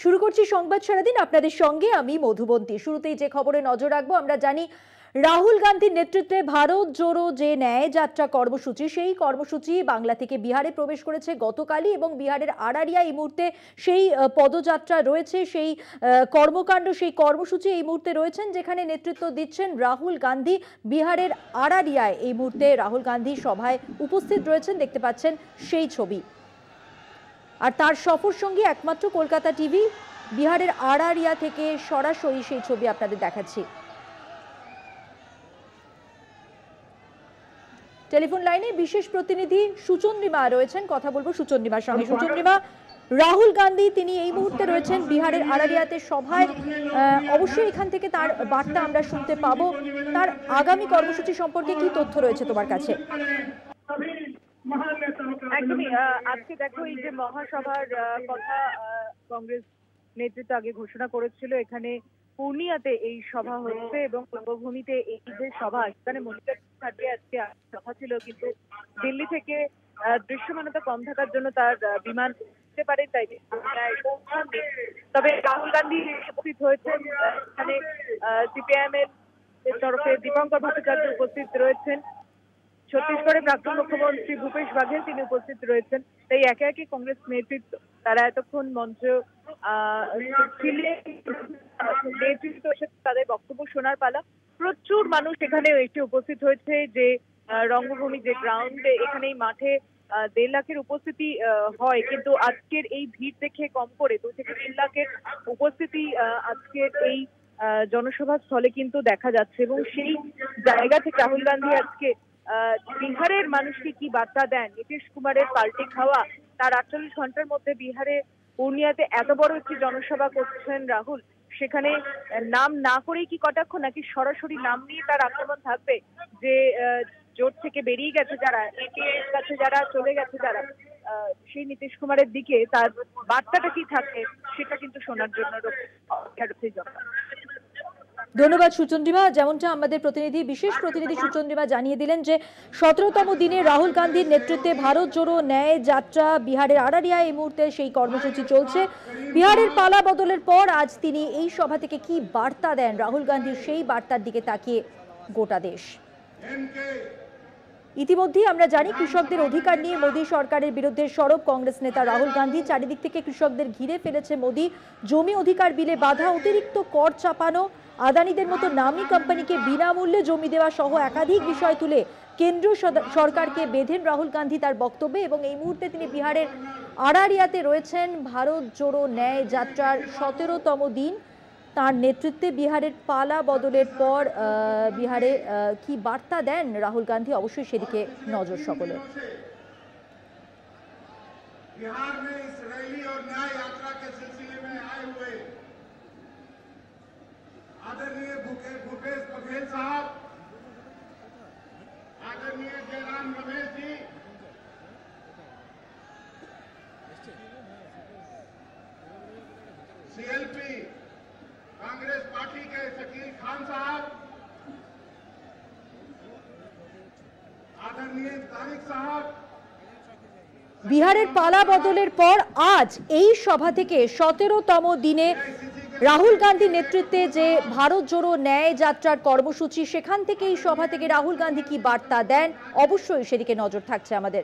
শুরু করছি সংবাদ সারাদিন আপনাদের সঙ্গে আমি মধুবন্তী। শুরুতেই যে খবরে নজর রাখবো, আমরা জানি রাহুল গান্ধীর নেতৃত্বে ভারত জোড়ো যে ন্যায় যাত্রা কর্মসূচি, সেই কর্মসূচি বাংলা থেকে বিহারে প্রবেশ করেছে গতকালই এবং বিহারের আড়ারিয়া এই মুহূর্তে সেই পদযাত্রা রয়েছে, সেই কর্মকাণ্ড, সেই কর্মসূচি এই মুহূর্তে রয়েছেন, যেখানে নেতৃত্ব দিচ্ছেন রাহুল গান্ধী। বিহারের আড়ারিয়ায় এই মুহূর্তে রাহুল গান্ধী সভায় উপস্থিত রয়েছেন, দেখতে পাচ্ছেন সেই ছবি। আর তার সফর সঙ্গী একমাত্র কলকাতা টিভি বিহারের আড়ারিয়া থেকে সরাসরি সেই ছবি আপনাদের দেখাচ্ছি। টেলিফোন লাইনে বিশেষ প্রতিনিধি সুচন্দ্রিমা রয়েছেন, কথা বলবো সুচন্দ্রিমার সঙ্গে। সুচন্দ্রিমা, রাহুল গান্ধী তিনি এই মুহূর্তে রয়েছেন বিহারের আড়ারিয়াতে সভায়, অবশ্যই এখান থেকে তার বার্তা আমরা শুনতে পাবো। তার আগামী কর্মসূচি সম্পর্কে কি তথ্য রয়েছে তোমার কাছে? একদমই, আজকে দেখো এই যে মহাসভার কথা কংগ্রেস নেতৃত্ব আগে ঘোষণা করেছিল, এখানে পূর্ণিয়াতে এই সভা হচ্ছে এবং পূর্বভূমিতে এই যে সভা, সেখানে মনিটর থাকবে। আজকে সভা ছিল, কিন্তু দিল্লি থেকে দৃশ্যমানতা কম থাকার জন্য তার বিমান উঠতে পারে, তাই তবে রাহুল গান্ধী উপস্থিত হয়েছেন। এখানে সিপিআইএম এর তরফে দীপঙ্কর ভট্টাচার্য উপস্থিত রয়েছেন, ছত্তিশগড়ের প্রাক্তন মুখ্যমন্ত্রী ভূপেশ বাঘেল তিনি উপস্থিত রয়েছেন। তাই একে একে কংগ্রেস নেতৃত্ব তারা এতক্ষণ মঞ্চ নেতৃত্ব তাদের বক্তব্য শোনার পালা। প্রচুর মানুষ এখানে এসে উপস্থিত হয়েছে, যে রঙ্গভূমি যে গ্রাউন্ডে, এখানে এই মাঠে 1.5 লাখের উপস্থিতি হয়, কিন্তু আজকের এই ভিড় দেখে কম করে 2 থেকে 3 লাখের উপস্থিতি আজকের এই জনসভা স্থলে কিন্তু দেখা যাচ্ছে। এবং সেই জায়গা থেকে রাহুল গান্ধী আজকে বিহারের মানুষকে কি বার্তা দেন, নীতিশ কুমারের পাল্টি খাওয়া, তার 48 ঘন্টার মধ্যে বিহারে পূর্ণিয়াতে এত বড় একটি জনসভা করছেন রাহুল, সেখানে নাম না করেই কি কটাক্ষ, নাকি সরাসরি নাম নিয়ে তার আক্রমণ থাকবে? যে জোট থেকে বেরিয়ে গেছে যারা, এর কাছে যারা চলে গেছে যারা, সেই নীতিশ কুমারের দিকে তার বার্তাটা কি থাকে, সেটা কিন্তু শোনার জন্য ধন্যবাদ সুচন্দ্রিমা। যেমনটা আমাদের বিশেষ প্রতিনিধি সুচন্দ্রিমা জানিয়ে দিলেন যে 17তম দিনে রাহুল গান্ধীর নেতৃত্বে ভারত জোড়ো ন্যায় যাত্রা বিহারের আড়ারিয়ায় এই মুহূর্তে সেই কর্মসূচি চলছে। বিহারের পালা বদলের পর আজ তিনি এই সভা থেকে কি বার্তা দেন, রাহুল গান্ধীর সেই বার্তার দিকে তাকিয়ে গোটা দেশ। ইতিমধ্যেই আমরা জানি কৃষকদের অধিকার নিয়ে মোদী সরকারের বিরুদ্ধে সরব কংগ্রেস নেতা রাহুল গান্ধী। চারিদিক থেকে কৃষকদের ঘিরে ফেলেছে মোদী। জমি অধিকার বিলে বাধা, অতিরিক্ত কর চাপানো, আদানিদের মতো নামী কোম্পানিকে বিনামূল্যে জমি দেওয়া সহ একাধিক বিষয় তুলে কেন্দ্রীয় সরকারকে বেঁধেন রাহুল গান্ধী তার বক্তব্যে। এবং এই মুহূর্তে তিনি বিহারের আড়ারিয়াতে রয়েছেন। ভারত জোড়ো ন্যায় যাত্রার 17তম দিন। তার নেতৃত্বে বিহারের পালা বদলের পর বিহারে কি বার্তা দেন রাহুল গান্ধী, অবশ্যই সেদিকে নজর সকলে। बिहार में इस रैली और न्याय यात्रा के सिलसिले में आए हुए आदरणीय भूपेश बघेल साहब, आदरणीय जयराम रमेश जी, सीएलपी कांग्रेस पार्टी के शकील खान साहब, आदरणीय तारिक साहब। বিহারের পালা বদলের পর আজ এই সভা থেকে 17তম দিনে রাহুল গান্ধীর নেতৃত্বে যে ভারত জোড়ো ন্যায় যাত্রার কর্মসূচি, সেখান থেকে এই সভা থেকে রাহুল গান্ধী কি বার্তা দেন, অবশ্যই সেদিকে নজর থাকছে আমাদের।